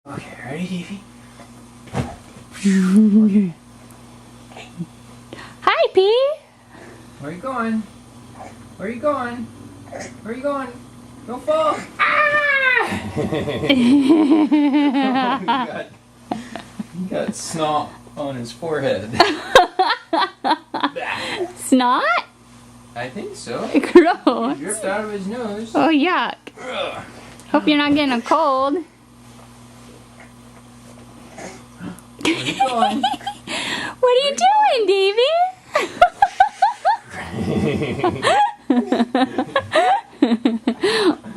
Okay, ready, Davey? Hi, P. Where are you going? Where are you going? Where are you going? Don't fall! Ah! he got snot on his forehead. Snot? I think so. Gross. Dripped out of his nose. Oh, yuck. Ugh. Hope you're not getting a cold. Where are you going? What are you doing, Davey?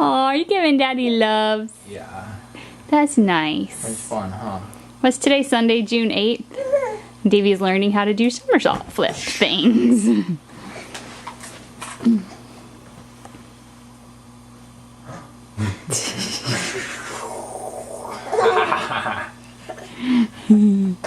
Oh, you're giving Daddy loves. Yeah. That's nice. It's fun, huh? What's today, Sunday, June 8th? Davey's learning how to do somersault flip things. He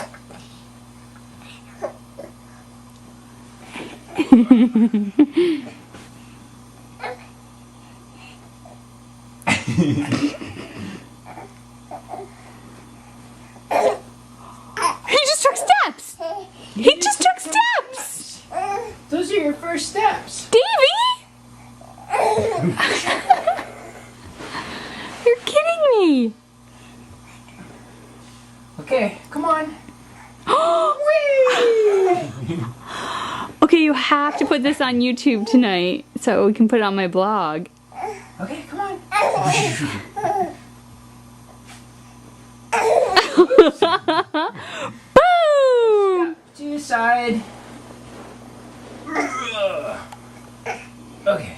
just took steps! He just took steps! Those are your first steps. Davey! You're kidding me! Okay, come on. Okay, you have to put this on YouTube tonight so we can put it on my blog. Okay, come on. Boom! To your side. Okay.